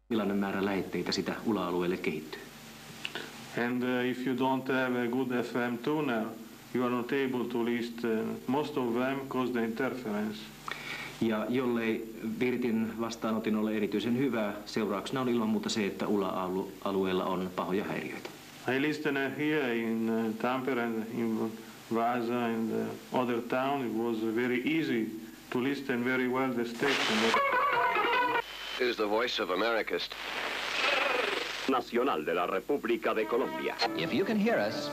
Millainen määrä lähetteitä sitä ULA-alueelle kehittyy? And if you don't have a good FM tuner, you are not able to listen most of them because the interference. Ja jollei Virtin vastaanotin ole erityisen hyvää, seurauksena on ilman muuta se, että ULA-alueella on pahoja häiriöitä. I listen here in Tampere and in Vaasa and other town. It was very easy to listen very well the station. Is the voice of America's Nacional de la República de Colombia. If you can hear us.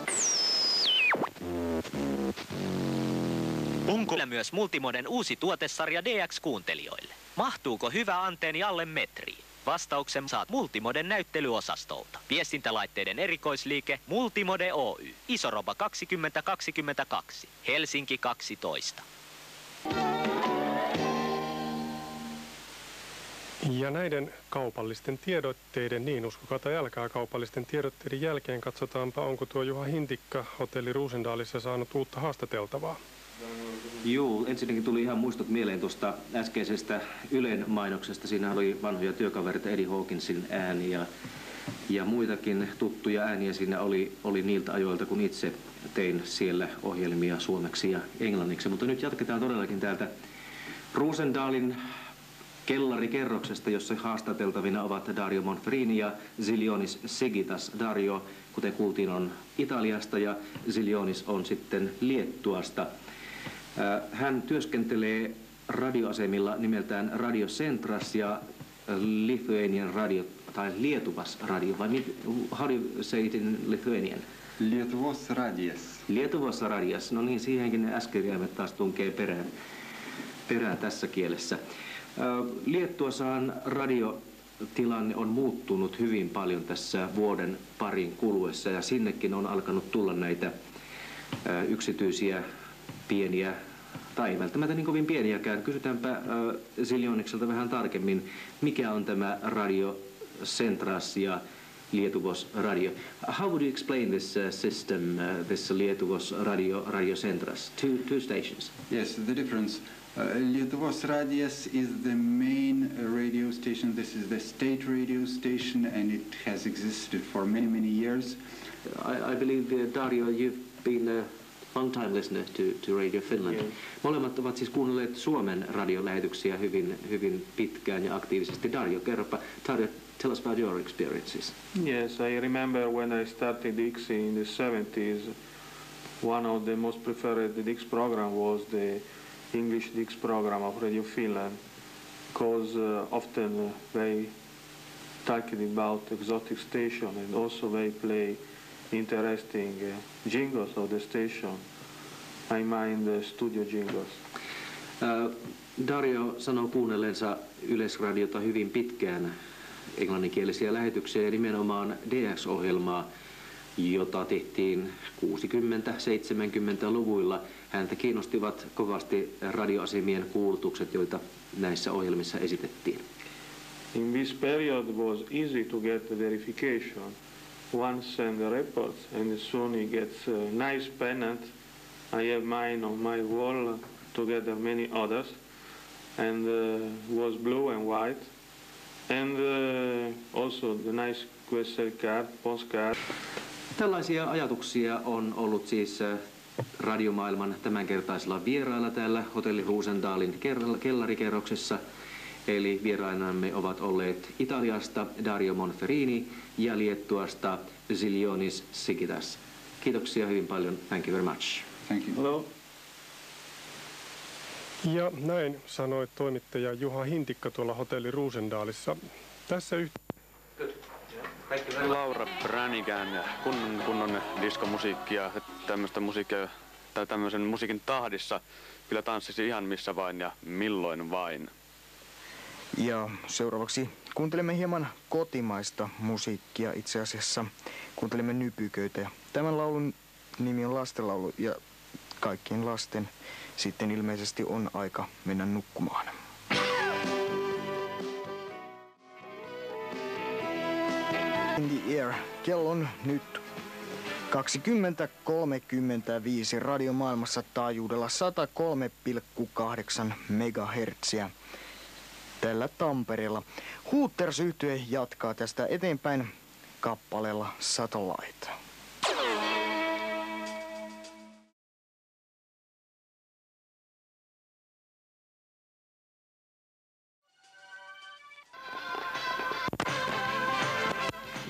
Onko myös Multimoden uusi tuotesarja DX-kuuntelijoille? Mahtuuko hyvä anteeni alle metriin? Vastauksen saat Multimoden näyttelyosastolta. Viestintälaitteiden erikoisliike Multimode Oy. Isoroba 2022. Helsinki 12. Ja näiden kaupallisten tiedotteiden, niin uskokaa tai älkää kaupallisten tiedotteiden jälkeen, katsotaanpa, onko tuo Juha Hintikka hotelli Roosendaalissa saanut uutta haastateltavaa. Joo, ensinnäkin tuli ihan muistot mieleen tuosta äskeisestä Ylen mainoksesta. Siinä oli vanhoja työkavereita, Eddie Hawkinsin ääniä ja muitakin tuttuja ääniä siinä oli niiltä ajoilta, kun itse tein siellä ohjelmia suomeksi ja englanniksi. Mutta nyt jatketaan todellakin täältä Roosendaalin kellarikerroksesta, jossa haastateltavina ovat Dario Monferini ja Zilionis Sigitas. Dario, kuten kuultiin, on Italiasta ja Zilionis on sitten Liettuasta. Hän työskentelee radioasemilla nimeltään Radio Centras ja Lithuanian Radio tai Lietuvas Radio, vai how do you say it in Lithuanian? Lietuvos Radijas. Lietuvos Radijas, no niin, siihenkin ne äskeisjäämät taas tunkee perään tässä kielessä. Liettuassahan radiotilanne on muuttunut hyvin paljon tässä vuoden parin kuluessa ja sinnekin on alkanut tulla näitä yksityisiä pieniä, tai ei välttämättä niin kovin pieniäkään. Kysytäänpä Zilionikselta vähän tarkemmin, mikä on tämä Radio Centras ja Lietuvos Radio. How would you explain this system, this Lietuvos Radio Centras, two stations? Yes, the difference. Lietuvos Radijas is the main radio station. This is the state radio station and it has existed for many, many years. I believe, Dario, you've been a long-time listener to Radio Finland. Yeah. Molemmat ovat siis kuunnelleet Suomen radiolähetyksiä hyvin pitkään ja aktiivisesti. Dario, kerropa. Dario, tell us about your experiences. Yes, I remember when I started Dixie in the 70s, one of the most preferred Dix program was the English Dix program of Radio Finland, because often they talked about exotic station and also they play interesting jingles of the station. I mind studio jingles. Dario sanoo kuunnelleensa Yleisradiota hyvin pitkään, englanninkielisiä lähetyksiä ja nimenomaan DX-ohjelmaa, jota tehtiin 60-70-luvuilla. Häntä kiinnostivat kovasti radioasemien kuulutukset, joita näissä ohjelmissa esitettiin. In this period was easy to get the verification. One send the reports and soon he gets a nice pennant. I have mine on my wall together many others and was blue and white and also the nice QSL card, postcard. Tällaisia ajatuksia on ollut siis radiomaailman tämänkertaisilla vierailla täällä hotelli Roosendaalin kellarikerroksessa. Eli vierainamme ovat olleet Italiasta Dario Monferini ja Liettuasta Zilionis Sigitas. Kiitoksia hyvin paljon. Thank you very much. Thank you. Hello. Ja näin sanoi toimittaja Juha Hintikka tuolla hotelli Roosendaalissa. Tässä Laura Branigan ja kunnon diskomusiikkia, tämmöistä musiikkia tai tämmöisen musiikin tahdissa kyllä tanssisi ihan missä vain ja milloin vain. Ja seuraavaksi kuuntelemme hieman kotimaista musiikkia itse asiassa. Kuuntelemme nypyköitä ja tämän laulun nimi on lastenlaulu ja kaikkien lasten sitten ilmeisesti on aika mennä nukkumaan. In the air. Kello on nyt 20:35 radiomaailmassa taajuudella 103,8 megahertsiä. tällä Tampereella. Hooters-yhtye jatkaa tästä eteenpäin kappaleella Satellite.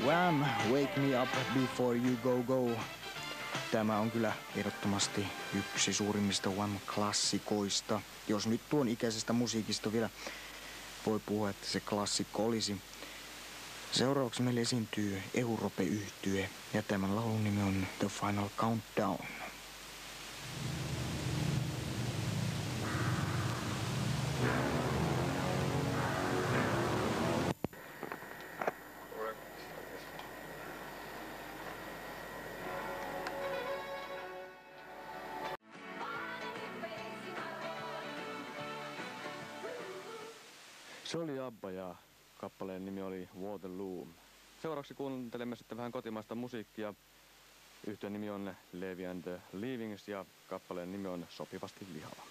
Wham! Wake me up before you go go. Tämä on kyllä ehdottomasti yksi suurimmista Wham-klassikoista. Jos nyt tuon ikäisestä musiikista vielä voi puhua, että se klassikko olisi. Seuraavaksi meille esiintyy Europe-yhtye ja tämän laulun nimi on The Final Countdown. Se oli ABBA ja kappaleen nimi oli Waterloo. Seuraavaksi kuuntelemme sitten vähän kotimaista musiikkia. Yhtyeen nimi on Levi and the Leavings ja kappaleen nimi on Sopivasti lihava.